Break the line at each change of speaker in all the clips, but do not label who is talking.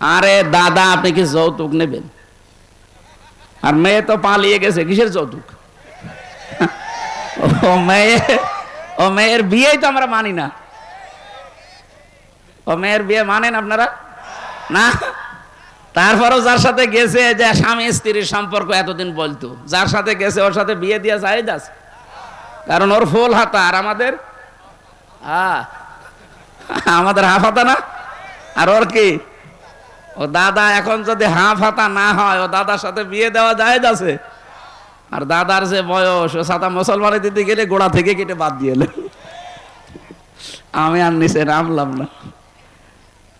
আরে দাদা, আপনি কি যৌতুক নেবেন? আর মেয়ে তো পালিয়ে গেছে, কিসের যৌতুক? ও মেয়ে, ও মেয়ের বিয়েই তো আমরা মানি না। ও মেয়ের বিয়ে মানেন আপনারা? না। তারপরও যার সাথে গেছে, যে স্বামী স্ত্রীর সম্পর্ক এতদিন বলতো, যার সাথে গেছে ওর সাথে বিয়ে দিয়ে জায়েজ আছে, কারণ ওর ফুল হাতা আর আমাদের আমাদের হাফ হাতা না। আর ওর কি, ও দাদা এখন যদি হাফ হাতা না হয়, ও দাদার সাথে বিয়ে দেওয়া জায়েজ আছে। আর দাদার যে বয়স, ও সাথে মুসলমানে দিতে গেলে গোড়া থেকে কেটে বাদ দিয়ে এলেন। আমি আর নিচে নামলাম না।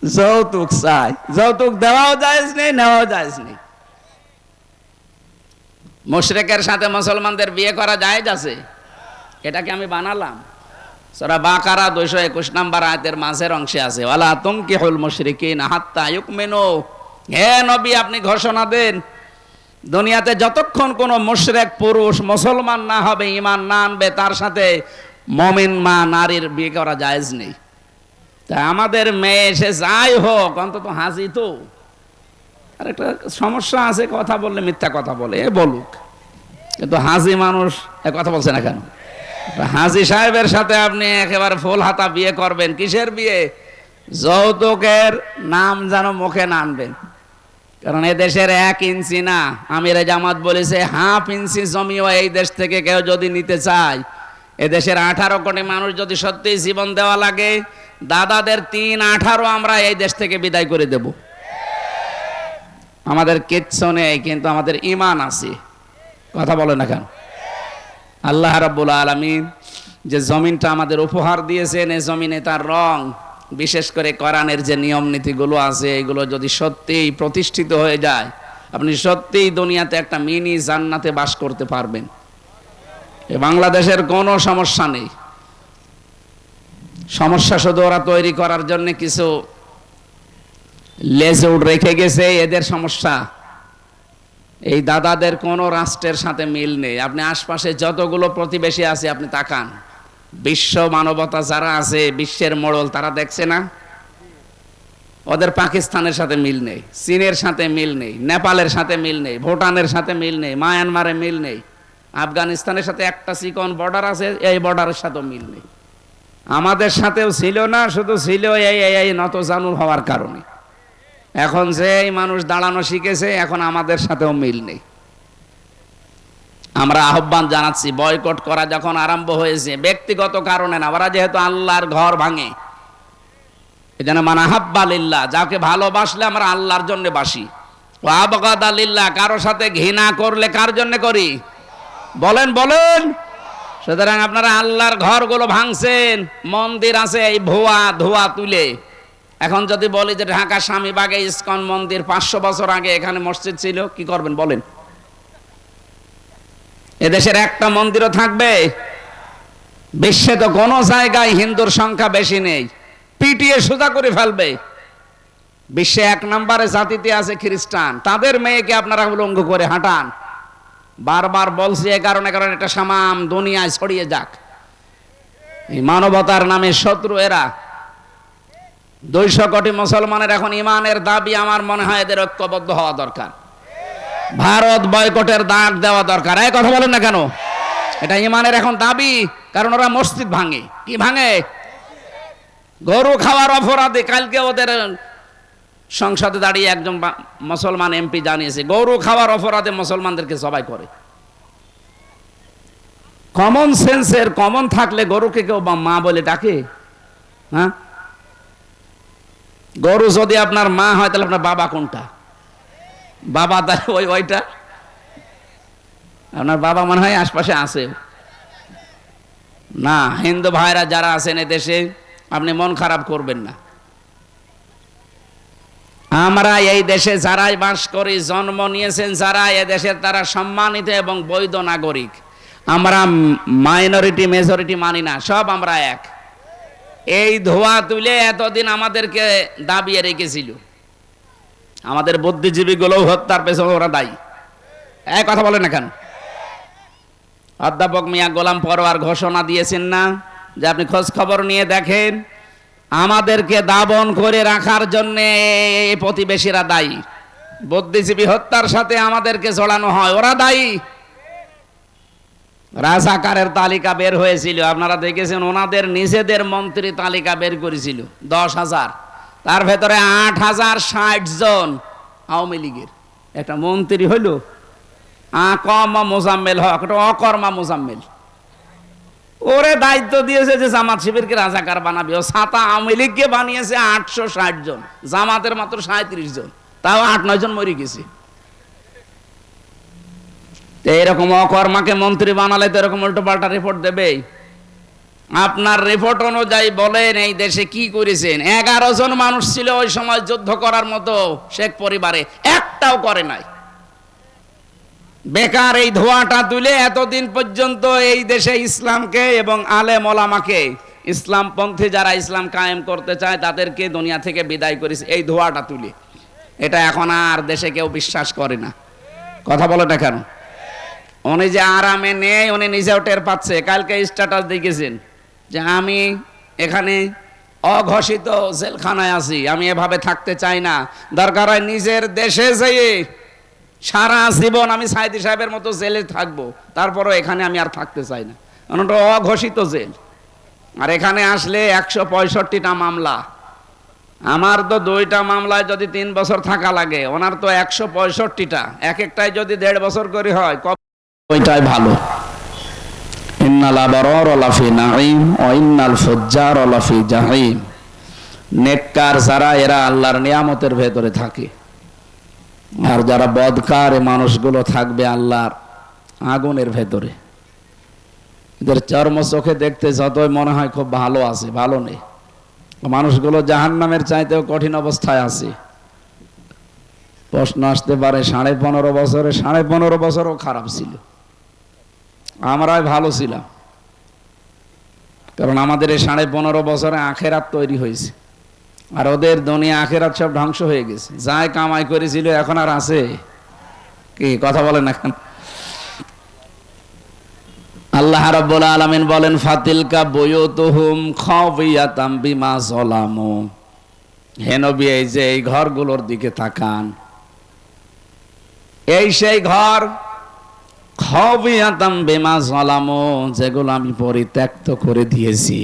যৌতুক চাই, যৌতুক দেওয়াও জায়েজ নেই, নেওয়াও জায়েজ নেই। মুশরিকের সাথে মুসলমানদের বিয়ে করা জায়েজ আছে, এটাকে আমি বানালাম। সূরা বাকারা 221 নম্বর আয়াতের মাঝের অংশে আছে, ওয়ালা তুনকিহুল মুশরিকিনা হাত্তা ইউমিনু। হে নবী, আপনি ঘোষণা দেন, দুনিয়াতে যতক্ষণ কোন মুশরিক পুরুষ মুসলমান না হবে, ঈমান না আনবে, তার সাথে মুমিন মা নারীর বিয়ে করা জায়েজ নেই। তা আমাদের মেয়ে সে যাই হোক, অন্তত হাজি তো। আর একটা সমস্যা আছে, কথা বললে মিথ্যা কথা বলে, এ বলুক, কিন্তু হাজি মানুষ এ কথা বলছে না কেন? হাজি সাহেবের সাথে আপনি একেবারে ফুল হাতা বিয়ে করবেন, কিসের বিয়ে? যৌতুকের নাম যেন মুখে না আনবেন, কারণ এ দেশের 1 ইঞ্চি না, আমিরে জামাত বলেছে হাফ ইঞ্চি জমিও এই দেশ থেকে কেউ যদি নিতে চায়, এ দেশের 18 কোটি মানুষ যদি সত্যি জীবন দেওয়া লাগে, দাদাদের 3-18 আমরা এই দেশ থেকে বিদায় করে দেব। আমাদের কিচ্ছু নেই, কিন্তু আমাদের ঈমান আছে। কথা বলে না কেন? আল্লাহ রাব্বুল আলামিন যে জমিনটা আমাদের উপহার দিয়েছেন, এই জমিনে তার রং, বিশেষ করে কোরআনের যে নিয়ম নীতিগুলো আছে, এগুলো যদি সত্যিই প্রতিষ্ঠিত হয়ে যায়, আপনি সত্যিই দুনিয়াতে একটা মিনি জান্নাতে বাস করতে পারবেন। বাংলাদেশের কোনো সমস্যা নেই, সমস্যা শুধু ওরা তৈরি করার জন্য কিছু লেজউড রেখে গেছে, এদের সমস্যা। এই দাদাদের কোনো রাষ্ট্রের সাথে মিল নেই। আপনি আশপাশে যতগুলো প্রতিবেশী আছে আপনি তাকান, বিশ্ব মানবতা যারা আছে, বিশ্বের মোড়ল, তারা দেখছে না? ওদের পাকিস্তানের সাথে মিল নেই, চীনের সাথে মিল নেই, নেপালের সাথে মিল নেই, ভুটানের সাথে মিল নেই, মায়ানমারে মিল নেই, আফগানিস্তানের সাথে একটা চিকন বর্ডার আছে, এই বর্ডারের সাথেও মিল নেই। আমাদের সাথেও ছিল না, শুধু ছিল এই নতজানু হওয়ার কারণে। এখন যে এই মানুষ দাঁড়ানো শিখেছে, এখন আমাদের সাথেও মিল নেই। আমরা আহ্বান জানাচ্ছি, বয়কট করা যখন আরম্ভ হয়েছে, ব্যক্তিগত কারণে না, ওরা যেহেতু আল্লাহর ঘর ভাঙে, এজন্য মান আহাব্বা লিল্লাহ, যাকে ভালোবাসলে আমরা আল্লাহর জন্য বাসি, ওয়া আবগাদা লিল্লাহ, কারো সাথে ঘৃণা করলে কার জন্য করি? বলেন বলেন। সুতরাং আপনারা আল্লাহর ঘরগুলো ভাঙছেন, মন্দির আছে এই ভুয়া ধোয়া তুলে। এখন যদি বলি যে ঢাকা স্বামীবাগে ইসকন মন্দির, 500 বছর আগে এখানে মসজিদ ছিল, কি করবেন বলেন? এদেশের একটা মন্দিরও থাকবে? বিশ্বে তো কোনো জায়গায় হিন্দুর সংখ্যা বেশি নেই, পিটিয়ে সোজা করে ফেলবে। বিশ্বে 1 নম্বরে জাতিতে আছে খ্রিস্টান, তাদের মেয়েকে আপনারা উলঙ্গ করে হাঁটান। বারবার বলছি, এ কারণে এটা সামাম দুনিয়ায় ছড়িয়ে যাক। এই মানবতার নামে শত্রু এরা। 200 কোটি মুসলমানের এখন ইমানের দাবি, আমার মনে হয় এদের ঐক্যবদ্ধ হওয়া দরকার। ভারত বয়কটের ডাক দেওয়া দরকার। এই কথা বলেন না কেন? এটা ইমানের এখন দাবি, কারণ ওরা মসজিদ ভাঙে। কি ভাঙে? গরু খাওয়ার অপরাধে। কালকে ওদের সংসদে দাঁড়িয়ে একজন মুসলমান এমপি জানিয়েছে, গরু খাওয়ার অপরাধে মুসলমানদেরকে জবাই করে। কমন সেন্সের কমন থাকলে গরুকে কেউ মা বলে ডাকে? হ্যাঁ, গরু যদি আপনার মা হয়, তাহলে আপনার বাবা কোনটা? বাবা তাহলে ওইটা। আপনার বাবা মনে হয় আশপাশে আছে না। হিন্দু ভাইরা যারা আছেন এদেশে, আপনি মন খারাপ করবেন না। আমরা এই দেশে যারাই বাস করি, জন্ম নিয়েছেন যারা, এদেশের তারা সম্মানিত এবং বৈধ নাগরিক। আমরা মাইনরিটি মেজরিটি মানি না, সব আমরা এক। এই ধোয়া তুলে এতদিন আমাদেরকে দাবিয়ে রেখেছিল। আমাদের বুদ্ধিজীবীগুলো হত্যার পেছনে ওরা দায়ী। এক কথা বলে না কেন? অধ্যাপক মিয়া গোলাম পরোয়ার ঘোষণা দিয়েছেন না যে আপনি খোঁজ খবর নিয়ে দেখেন, আমাদেরকে দাবন করে রাখার জন্য প্রতিবেশীরা দায়ী। বুদ্ধিজীবী হত্যার সাথে আমাদেরকে জড়ানো হয়, ওরা দায়ী। রাজাকারের তালিকা বের হয়েছিল, আপনারা দেখেছেন, ওনাদের নিজেদের মন্ত্রী তালিকা বের করেছিল 10,000, তার ভেতরে 8,060 জন আওয়ামী লীগের। একটা মন্ত্রী হইল আকমা মোজাম্মেল হক, একটা অকর্মা মোজাম্মেল। ওরে দায়িত্ব দিয়েছে যে জামাত শিবিরকে রাজাকার বানাবে, ও ছাতা আওয়ামী লীগকে বানিয়েছে 860 জন, জামাতের মাত্র 37 জন, তাও 8-9 জন মরে গেছে। এরকম অকর্মাকে মন্ত্রী বানালে তো এরকম উল্টো পাল্টা রিপোর্ট দেবে। আপনার রিপোর্ট অনুযায়ী বলেন এই দেশে কি করেছেন? 11 জন মানুষ ছিল ওই সময় যুদ্ধ করার মতো শেখ পরিবারে, একটাও করে নাই। বেকার এই ধোঁয়াটা তুলে এতদিন পর্যন্ত এই দেশে ইসলামকে এবং আলেম ওলামাকে, ইসলামপন্থী যারা ইসলাম কায়েম করতে চায় তাদেরকে দুনিয়া থেকে বিদায় করেছে এই ধোঁয়াটা তুলে। এটা এখন আর দেশে কেউ বিশ্বাস করে না। কথা বলো না কেন? উনি যে আরামে নেই উনি নিজেও টের পাচ্ছে। কালকে স্ট্যাটাস দেখেছেন যে আমি এখানে অঘোষিত জেলখানায় আছি, আমি এভাবে থাকতে চাই না, দরকার হয় নিজের দেশে যেয়ে সারা জীবন আমি সাইদি সাহেবের মতো জেলে থাকবো, তারপরও এখানে আমি আর থাকতে চাই না। ওটা অঘোষিত জেল, আর এখানে আসলে 165টা মামলা। আমার তো 2টা মামলায় যদি 3 বছর থাকা লাগে, ওনার তো 165টা, এক একটাই যদি 1.5 বছর করে হয়, ওইটাই ভালো। ইন্নাল আবরার লাফি নাঈম ওয়া ইন্নাল ফুজ্জার লাফি জাহিম। নেককার যারা, এরা আল্লাহর নিয়ামতের ভেতরে থাকে, আর যারা বদকার মানুষগুলো থাকবে আল্লাহর আগুনের ভেতরে। এদের চর্ম চোখে দেখতে যতই মনে হয় খুব ভালো আছে, ভালো নেই। মানুষগুলো জাহান্নামের চাইতেও কঠিন অবস্থায় আছে। প্রশ্ন আসতে পারে 15.5 বছরে, 15.5 বছরও খারাপ ছিল, আমরাই ভালো ছিলাম, কারণ আমাদের এই 15.5 বছরে আখেরাত তৈরি হয়েছে, আর ওদের দুনিয়া আখেরাত সব ধ্বংস হয়ে গেছে। যাই কামাই করেছিল এখন আর আছে কি? কথা বলেন এখন। আল্লাহ রাব্বুল আলামিন বলেন ফাতিলকা বুয়ুতুহুম খাওয়িয়াতাম বিমা যালামু। হে নবী, এই যে এই ঘরগুলোর দিকে তাকান, এই সেই ঘর খাওয়িয়াতাম বিমা যালামু, যেগুলো আমি পরিত্যক্ত করে দিয়েছি,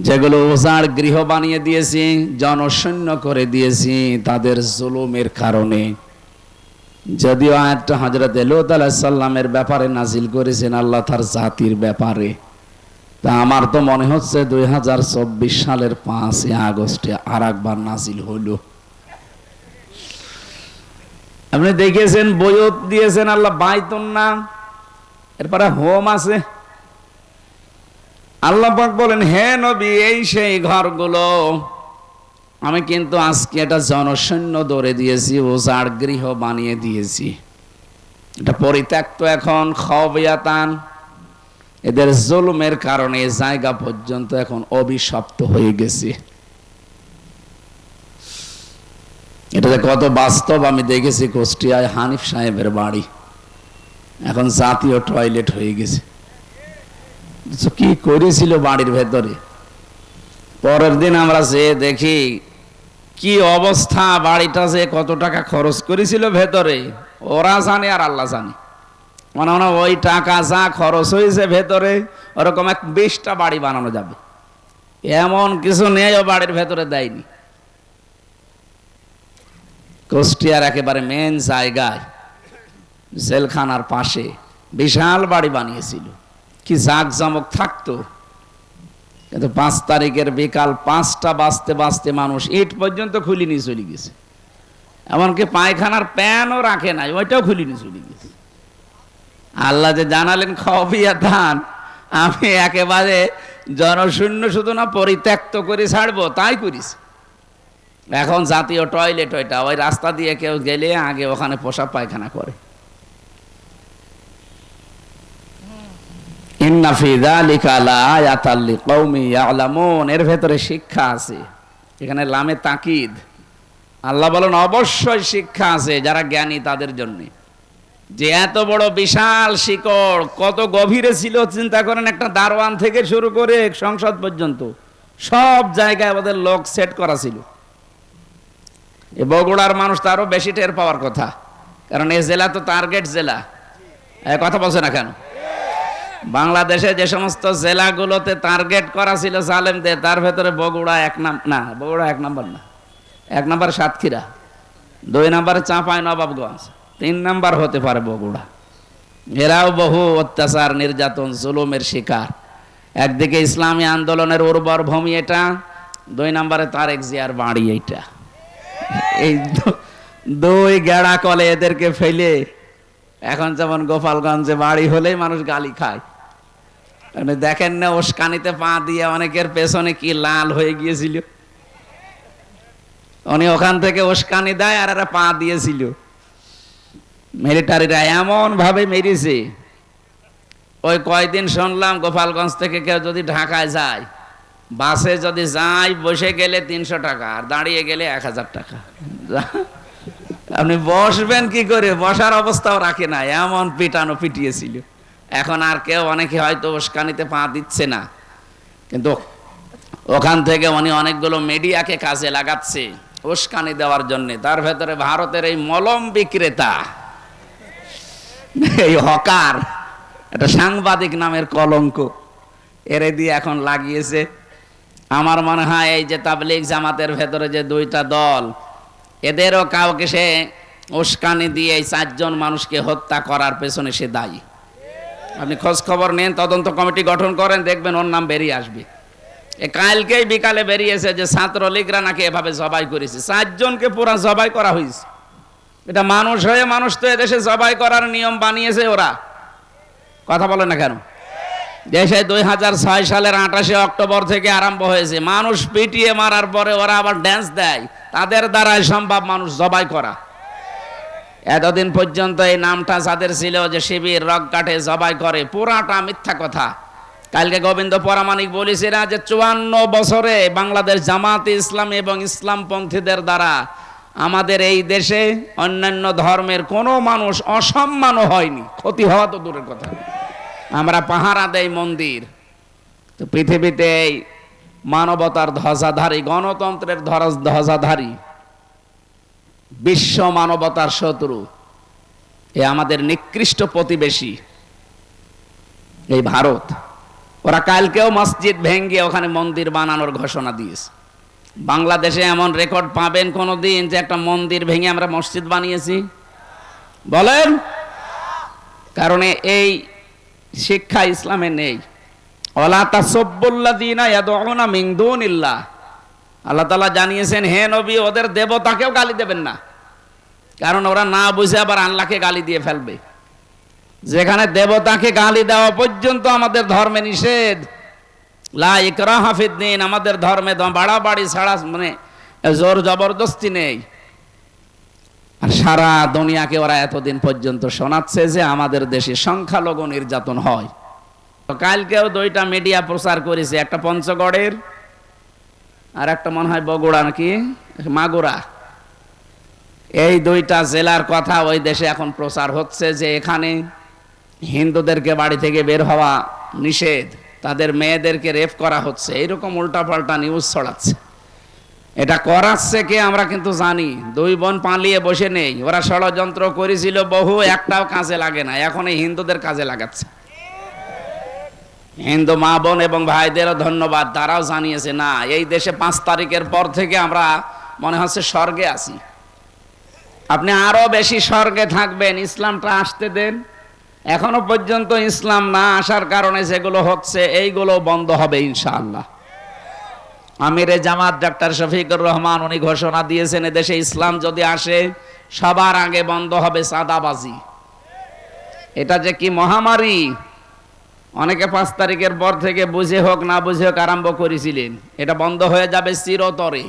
যেগুলো উজাড় গৃহ বানিয়ে দিয়েছি, জনশূন্য করে দিয়েছি তাদের জুলুমের কারণে। যদিও আয়াতটা হযরত লূত আলাইহিস সালামের ব্যাপারে নাজিল করেছেন আল্লাহ তার জাতির ব্যাপারে, তা আমার তো মনে হচ্ছে 2024 সালের 5 আগস্টে আরেকবার নাজিল হলো। আপনি দেখেছেন বয়ত দিয়েছেন আল্লাহ বাইতুন না, এরপরে হোম আছে। আল্লাহ পাক বলেন হে নবী, এই সেই ঘরগুলো আমি কিন্তু আজকে এটা জনশূন্য ধরে দিয়েছি, উজাড় গৃহ বানিয়ে দিয়েছি, এটা পরিত্যক্ত এখন। খাওয়িয়াতান, এদের জুলুমের কারণে এই জায়গা পর্যন্ত এখন অভিশপ্ত হয়ে গেছে। এটা যে কত বাস্তব আমি দেখেছি। কুষ্টিয়ায় হানিফ সাহেবের বাড়ি এখন জাতীয় টয়লেট হয়ে গেছে। কি করেছিল বাড়ির ভেতরে, পরের দিন আমরা যে দেখি কি অবস্থা, বাড়িটা যে কত টাকা খরচ করেছিল ভেতরে ওরা জানে আর আল্লাহ জানে। মনে হয় ওই টাকা যা খরচ হয়েছে ভেতরে ওরকম 20টা বাড়ি বানানো যাবে, এমন কিছু নেই ও বাড়ির ভেতরে দেয়নি। কুষ্টিয়ার একেবারে মেন জায়গায় জেলখানার পাশে বিশাল বাড়ি বানিয়েছিল, কি জাঁকজমক থাকতো। কিন্তু 5 তারিখের বিকাল 5টা বাজতে বাজতে মানুষ ইট পর্যন্ত খুলে নিয়ে চলে গেছে, এমনকি পায়খানার প্যানও রাখে নাই, ওইটাও খুলে নিয়ে চলে গেছে। আল্লাহ যে জানালেন খাওয়িয়াতান, আমি একেবারে জনশূন্য শুধু না পরিত্যক্ত করে ছাড়বো, তাই করিস। এখন জাতীয় টয়লেট, ওইটা ওই রাস্তা দিয়ে কেউ গেলে আগে ওখানে পোশাক পায়খানা করে। ইন্না ফি যালিকা লাআয়াতাল লিকাউমি ইয়ালামুন, এর ভেতরে শিক্ষা আছে। এখানে লামে তাকিদ, আল্লাহ বলেন অবশ্যই শিক্ষা আছে যারা জ্ঞানী তাদের জন্য। যে এত বড় বিশাল শিকড় কত গভীরে ছিল চিন্তা করেন, একটা দারোয়ান থেকে শুরু করে সংসদ পর্যন্ত সব জায়গায় ওদের লোক সেট করা ছিল। এ বগুড়ার মানুষ তো আরো বেশি টের পাওয়ার কথা, কারণ এই জেলা তো টার্গেট জেলা। কথা বলছে না কেন? বাংলাদেশে যে সমস্ত জেলাগুলোতে টার্গেট করা ছিল জালেমদের, তার ভেতরে বগুড়া বগুড়া এক নম্বর না। 1 নম্বর সাতক্ষীরা, 2 নম্বর চাঁপাইনবাবগঞ্জ, 3 নম্বর হতে পারে বগুড়া। এরাও বহু অত্যাচার, নির্যাতন, জুলুমের শিকার। একদিকে ইসলামী আন্দোলনের উর্বর ভূমি এটা, 2 নম্বরে তারেক জিয়ার বাড়ি এইটা। এই 2 গেড়া কলে এদেরকে ফেলে এখন যেমন গোপালগঞ্জে বাড়ি হলেই মানুষ গালি খায়। দেখেন না উস্কানিতে পা দিয়ে অনেকের পেছনে কি লাল হয়ে গিয়েছিল, উনি ওখান থেকে উস্কানি দেয় আর এরা পা দিয়েছিল। মিলিটারিরা এমন ভাবে মেরেছে, ওই কয়দিন শুনলাম গোপালগঞ্জ থেকে কেউ যদি ঢাকায় যায়, বাসে যদি যায় বসে গেলে 300 টাকা, আর দাঁড়িয়ে গেলে 1000 টাকা। আপনি বসবেন কি করে, বসার অবস্থাও রাখে না, এমন পিটানো পিটিয়েছিল। এখন আর কেউ, অনেকে হয়তো উস্কানিতে পা দিচ্ছে না, কিন্তু ওখান থেকে উনি অনেকগুলো মিডিয়াকে কাজে লাগাচ্ছে উস্কানি দেওয়ার জন্য। তার ভেতরে ভারতের এই মলম বিক্রেতা, এই হকার, একটা সাংবাদিক নামের কলঙ্ক এরে দিয়ে এখন লাগিয়েছে। আমার মনে হয় এই যে তাবলীগ জামাতের ভেতরে যে 2টা দল, এদেরও কাউকে সে উস্কানি দিয়ে এই 4 জন মানুষকে হত্যা করার পেছনে সে দায়ী। আপনি খোঁজ খবর নেন, তদন্ত কমিটি গঠন করেন, দেখবেন ওর নাম বেরিয়ে আসবে। কালকেই বিকালে বেরিয়েছে যে ছাত্রলীগরা নাকি এভাবে জবাই করেছে, 4 জনকে পুরা জবাই করা হয়েছে। এটা মানুষ হয়ে মানুষ তো এদেশে জবাই করার নিয়ম বানিয়েছে ওরা। কথা বলে না কেন? দেশে 2006 সালের 28 অক্টোবর থেকে আরম্ভ হয়েছে। মানুষ পিটিয়ে মারার পরে ওরা আবার ড্যান্স দেয়, তাদের দ্বারাই সম্ভব মানুষ জবাই করা। এতদিন পর্যন্ত এই নামটা যাদের ছিল যে শিবির, রক কাটে, জবাই করে, পুরাটা মিথ্যা কথা। কালকে গোবিন্দ পরামানিক বলেছে না যে 54 বছরে বাংলাদেশ জামাতে ইসলামী এবং ইসলামপন্থীদের দ্বারা আমাদের এই দেশে অন্যান্য ধর্মের কোনো মানুষ অসম্মানও হয়নি, ক্ষতি হওয়া তো দূরের কথা। আমরা পাহারা দেই মন্দির, তো পৃথিবীতে এই মানবতার ধ্বজাধারী, গণতন্ত্রের ধ্বজাধারী, বিশ্ব মানবতার শত্রু এ আমাদের নিকৃষ্ট প্রতিবেশী এই ভারত, ওরা কালকেও মসজিদ ভেঙে ওখানে মন্দির বানানোর ঘোষণা দিয়েছে। বাংলাদেশে এমন রেকর্ড পাবেন কোনোদিন যে একটা মন্দির ভেঙে আমরা মসজিদ বানিয়েছি? বলেন। কারণ এই শিক্ষা ইসলামে নেই। ওয়ালা তাসাব্বুল্লাযীনা ইয়াদউনা মিন দুনিল্লাহ, আল্লাহ তাআলা জানিয়েছেন, হে নবী, ওদের দেবতাকেও গালি দেবেন না, কারণ ওরা না বুঝে আবার আল্লাহকে গালি দিয়ে ফেলবে। যেখানে দেবতাকে গালি দেওয়া পর্যন্ত আমাদের ধর্মে নিষেধ। লা ইকরাহা ফিদ্দীন, আমাদের ধর্মে বাড়াবাড়ি ছাড়া মানে জোর জবরদস্তি নেই। আর সারা দুনিয়াকে ওরা এতদিন পর্যন্ত শোনাচ্ছে যে আমাদের দেশে সংখ্যালঘু নির্যাতন হয়। কালকেও 2টা মিডিয়া প্রচার করেছে, একটা পঞ্চগড়ের আর একটা মনে হয় বগুড়া নাকি মাগুরা। এই 2টা জেলার কথা ওই দেশে এখন প্রচার হচ্ছে যে এখানে হিন্দুদেরকে বাড়ি থেকে বের হওয়া নিষেধ, তাদের মেয়েদেরকে রেপ করা হচ্ছে, এইরকম উল্টাপাল্টা নিউজ ছড়াচ্ছে। এটা করাচ্ছে কে আমরা কিন্তু জানি। 2 বোন পালিয়ে বসে নেই, ওরা ষড়যন্ত্র করেছিল বহু, একটাও কাজে লাগে না, এখন এই হিন্দুদের কাজে লাগাচ্ছে। হিন্দু মা বোন এবং ভাইদেরও ধন্যবাদ, তারাও জানিয়েছে না এই দেশে 5 তারিখের পর থেকে আমরা মনে হচ্ছে স্বর্গে আছি। আপনি আরো বেশি স্বর্গে থাকবেন, ইসলামটা আসতে দেন। এখনো পর্যন্ত ইসলাম না আসার কারণে যেগুলো হচ্ছে এইগুলো বন্ধ হবে ইনশাআল্লাহ। আমিরে জামাত ডাক্তার শফিকুর রহমান উনি ঘোষণা দিয়েছেন, এদেশে ইসলাম যদি আসে সবার আগে বন্ধ হবে চাঁদাবাজি। এটা যে কি মহামারী, অনেকে 5 তারিখের পর থেকে বুঝে হোক না বুঝে হোক আরম্ভ করেছিলেন, এটা বন্ধ হয়ে যাবে চিরতরে।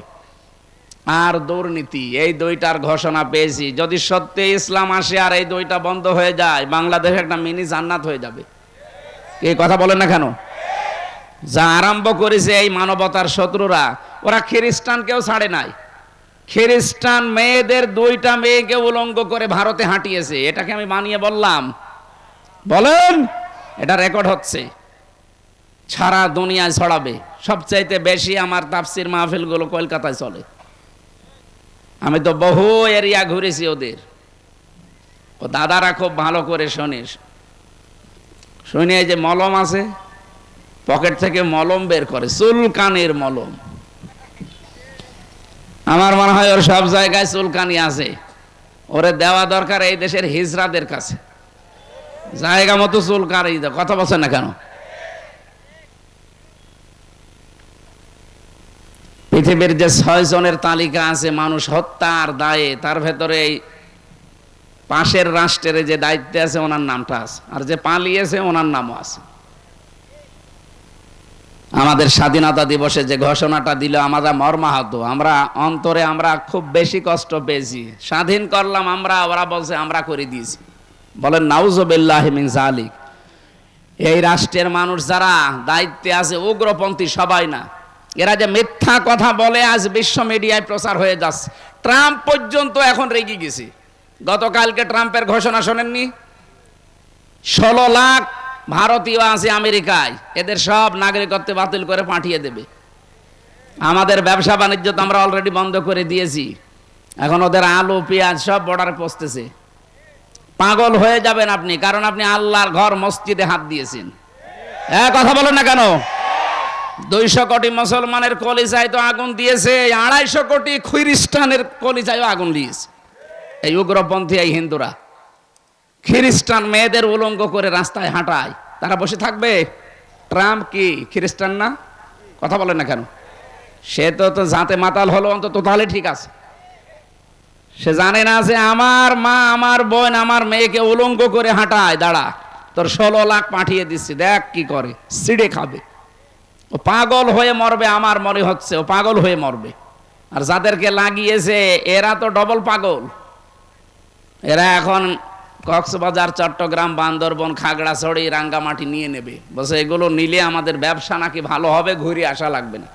আর দুর্নীতি, এই 2টার ঘোষণা পেয়েছি। যদি সত্যি ইসলাম আসে আর এই 2টা বন্ধ হয়ে যায়, বাংলাদেশ একটা মিনি জান্নাত হয়ে যাবে। এই কথা বলেন না কেন? যা আরম্ভ করেছে এই মানবতার শত্রুরা, ওরা খ্রিস্টানকেও ছাড়ে নাই। খ্রিস্টান মেয়েদের 2টা মেয়েকে উলঙ্গ করে ভারতে হাঁটিয়েছে। এটাকে আমি বানিয়ে বললাম? বলেন। এটা রেকর্ড হচ্ছে, সারা দুনিয়ায় ছড়াবে, সবচাইতে বেশি আমার তাফসির মাহফিলগুলো কলকাতায় চলে। আমি তো বহু এরিয়া ঘুরেছি ওদের। ও দাদারা খুব ভালো করে শোনিস, শুনে যে মলম আছে, পকেট থেকে মলম বের করে, চুলকানির মলম। আমার মনে হয় ওর সব জায়গায় চুলকানি আছে। ওরে দেওয়া দরকার এই দেশের হিজড়াদের কাছে, জায়গা মতো চুলকানি। কথা বলছেন না কেন? পৃথিবীর যে 6 জনের তালিকা আছে মানুষ হত্যার দায়ে, তার ভেতরে এই পাশের রাষ্ট্রের যে দায়িত্বে আছে ওনার নামটা আছে, আর যে পালিয়েছে ওনার নামও আছে। আমাদের স্বাধীনতা দিবসে যে ঘোষণাটা দিল আমরা মর্মাহত, আমরা অন্তরে আমরা খুব বেশি কষ্ট পেয়েছি। স্বাধীন করলাম আমরা, ওরা বলছে আমরা করে দিয়েছি। বলেন নাউজুবিল্লাহি মিন যালিক। এই রাষ্ট্রের মানুষ যারা দায়িত্বে আছে উগ্রপন্থী সবাই না, এরা যে মিথ্যা কথা বলে আজ বিশ্ব মিডিয়ায় প্রচার হয়ে যাচ্ছে। ট্রাম্প পর্যন্ত এখন রেগে গেছে। গতকালকে ট্রাম্পের ঘোষণা শোনেননি? 16 লাখ ভারতীয় আছে আমেরিকায়, এদের সব নাগরিকত্ব বাতিল করে পাঠিয়ে দেবে। আমাদের ব্যবসা বাণিজ্য তো আমরা অলরেডি বন্ধ করে দিয়েছি, এখন ওদের আলু পেঁয়াজ সব বর্ডারে পৌঁছতেছে। পাগল হয়ে যাবেন আপনি, কারণ আপনি আল্লাহর ঘর মসজিদে হাত দিয়েছেন। কথা বলেন না কেন? 200 কোটি মুসলমানের কলিজায় তো আগুন দিয়েছে, 250 কোটি খ্রিস্টানের কলিজায় আগুন দিয়েছে এই উগ্রপন্থী এই হিন্দুরা। খ্রিস্টান মেয়েদের উলঙ্গ করে রাস্তায় হাঁটায়, তারা বসে থাকবে? ট্রাম্প কি খ্রিস্টান না? কথা বলেন না কেন? সে তো জাতে মাতাল হলো, অন্তত তাহলে ঠিক আছে। সে জানে না যে আমার মা, আমার বোন, আমার মেয়েকে উলঙ্গ করে হাঁটায়, দাঁড়া তোর 16 লাখ পাঠিয়ে দিচ্ছি, দেখ কি করে, সিঁড়ে খাবে। ও পাগল হয়ে মরবে, আমার মনে হচ্ছে ও পাগল হয়ে মরবে। আর যাদেরকে লাগিয়েছে এরা তো ডবল পাগল। এরা এখন কক্সবাজার, চট্টগ্রাম, বান্দরবন, খাগড়াছড়ি, রাঙ্গামাটি নিয়ে নেবে। বলছে এগুলো নিলে আমাদের ব্যবসা নাকি ভালো হবে, ঘুরে আসা লাগবে না।